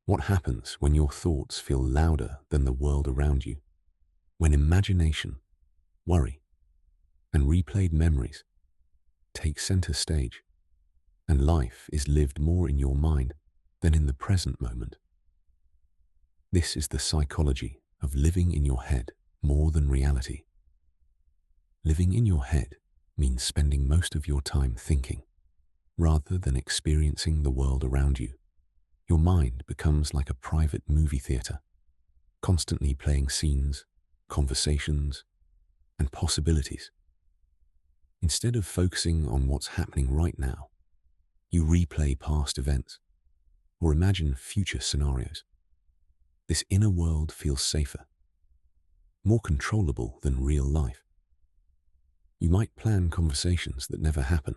What happens when your thoughts feel louder than the world around you? When imagination, worry, and replayed memories take center stage, and life is lived more in your mind than in the present moment. This is the psychology of living in your head more than reality. Living in your head means spending most of your time thinking, rather than experiencing the world around you. Your mind becomes like a private movie theater, constantly playing scenes, conversations, and possibilities. Instead of focusing on what's happening right now, you replay past events or imagine future scenarios. This inner world feels safer, more controllable than real life. You might plan conversations that never happen,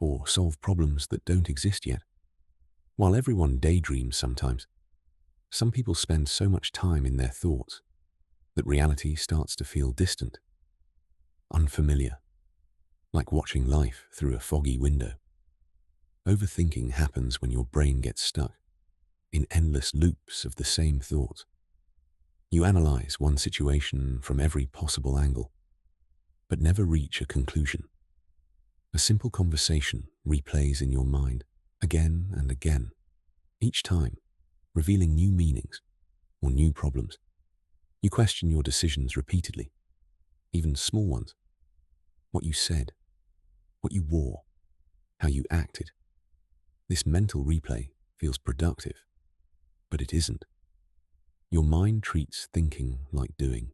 or solve problems that don't exist yet. While everyone daydreams sometimes, some people spend so much time in their thoughts that reality starts to feel distant, unfamiliar, like watching life through a foggy window. Overthinking happens when your brain gets stuck in endless loops of the same thoughts. You analyze one situation from every possible angle, but never reach a conclusion. A simple conversation replays in your mind again and again, each time revealing new meanings or new problems. You question your decisions repeatedly, even small ones. What you said, what you wore, how you acted. This mental replay feels productive, but it isn't. Your mind treats thinking like doing,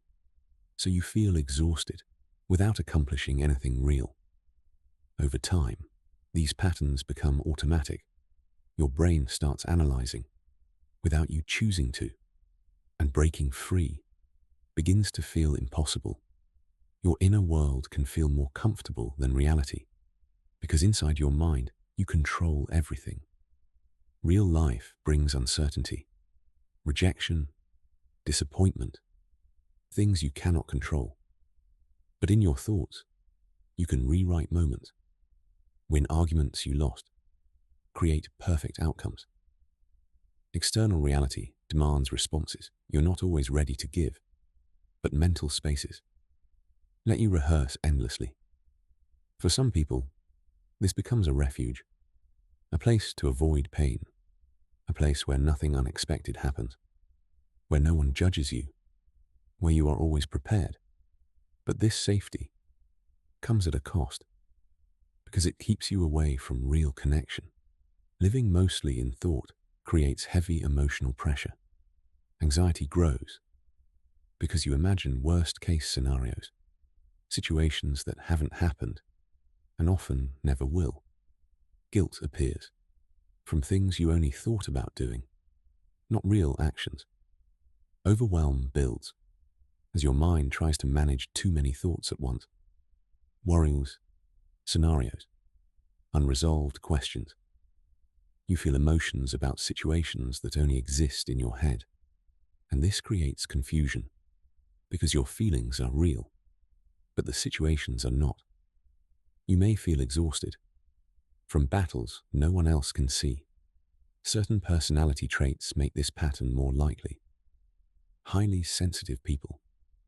so you feel exhausted without accomplishing anything real. Over time, these patterns become automatic. Your brain starts analyzing without you choosing to, and breaking free begins to feel impossible. Your inner world can feel more comfortable than reality, because inside your mind, you control everything. Real life brings uncertainty, rejection, disappointment, things you cannot control. But in your thoughts, you can rewrite moments, win arguments you lost, create perfect outcomes. External reality demands responses you're not always ready to give, but mental spaces let you rehearse endlessly. For some people, this becomes a refuge, a place to avoid pain, a place where nothing unexpected happens, where no one judges you, where you are always prepared. But this safety comes at a cost, because it keeps you away from real connection. Living mostly in thought creates heavy emotional pressure. Anxiety grows because you imagine worst-case scenarios, situations that haven't happened and often never will. Guilt appears from things you only thought about doing, not real actions. Overwhelm builds as your mind tries to manage too many thoughts at once. Worries, scenarios, unresolved questions. You feel emotions about situations that only exist in your head, and this creates confusion because your feelings are real, but the situations are not. You may feel exhausted from battles no one else can see. Certain personality traits make this pattern more likely. Highly sensitive people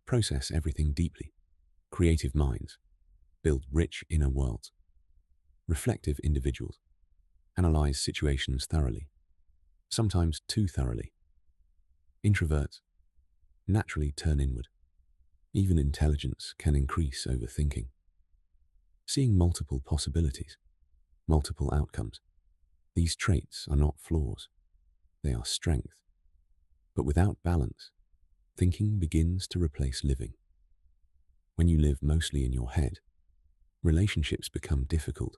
process everything deeply. Creative minds build rich inner worlds. Reflective individuals analyze situations thoroughly, sometimes too thoroughly. Introverts naturally turn inward. Even intelligence can increase overthinking. Seeing multiple possibilities, multiple outcomes. These traits are not flaws, they are strength. But without balance, thinking begins to replace living. When you live mostly in your head, relationships become difficult.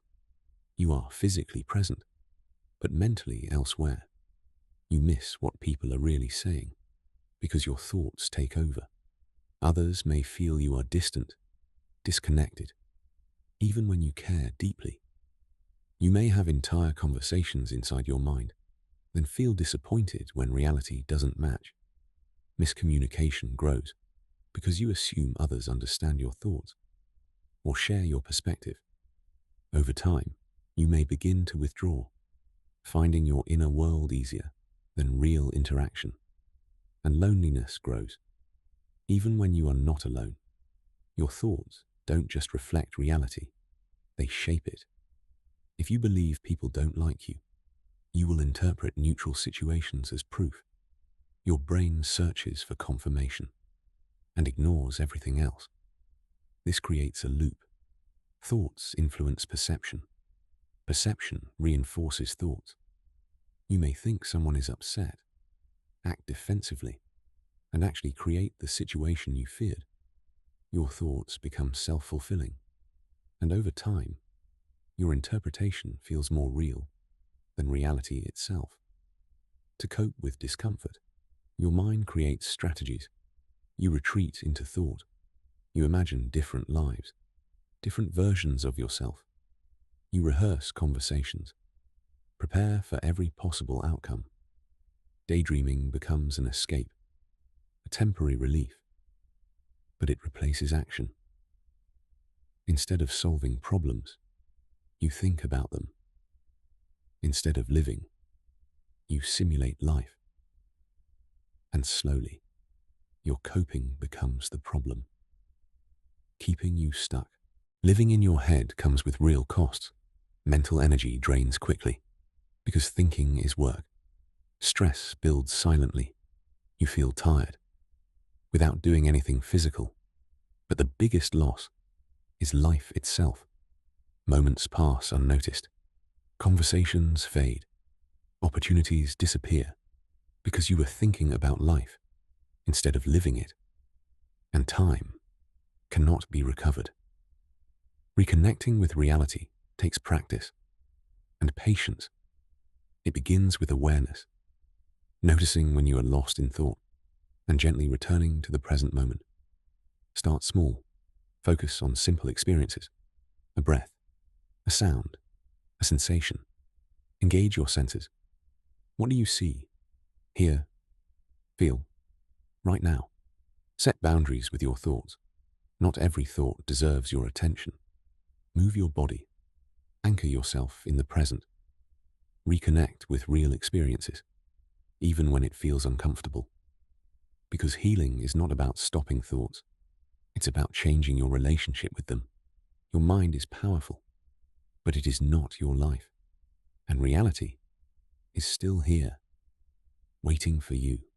You are physically present, but mentally elsewhere. You miss what people are really saying because your thoughts take over. Others may feel you are distant, disconnected, even when you care deeply. You may have entire conversations inside your mind, then feel disappointed when reality doesn't match. Miscommunication grows because you assume others understand your thoughts or share your perspective. Over time, you may begin to withdraw, finding your inner world easier than real interaction, and loneliness grows. Even when you are not alone, your thoughts don't just reflect reality, they shape it. If you believe people don't like you, you will interpret neutral situations as proof. Your brain searches for confirmation and ignores everything else. This creates a loop. Thoughts influence perception. Perception reinforces thoughts. You may think someone is upset, act defensively, and actually create the situation you feared. Your thoughts become self-fulfilling, and over time, your interpretation feels more real than reality itself. To cope with discomfort, your mind creates strategies. You retreat into thought. You imagine different lives, different versions of yourself. You rehearse conversations. Prepare for every possible outcome. Daydreaming becomes an escape, a temporary relief, but it replaces action. Instead of solving problems, you think about them. Instead of living, you simulate life. And slowly, your coping becomes the problem, keeping you stuck. Living in your head comes with real costs. Mental energy drains quickly because thinking is work. Stress builds silently. You feel tired without doing anything physical. But the biggest loss is life itself. Moments pass unnoticed. Conversations fade. Opportunities disappear because you were thinking about life instead of living it. And time cannot be recovered. Reconnecting with reality takes practice and patience. It begins with awareness, noticing when you are lost in thought and gently returning to the present moment. Start small. Focus on simple experiences, a breath, a sound, a sensation. Engage your senses. What do you see, hear, feel, right now? Set boundaries with your thoughts. Not every thought deserves your attention. Move your body. Anchor yourself in the present. Reconnect with real experiences, even when it feels uncomfortable. Because healing is not about stopping thoughts. It's about changing your relationship with them. Your mind is powerful, but it is not your life. And reality is still here, waiting for you.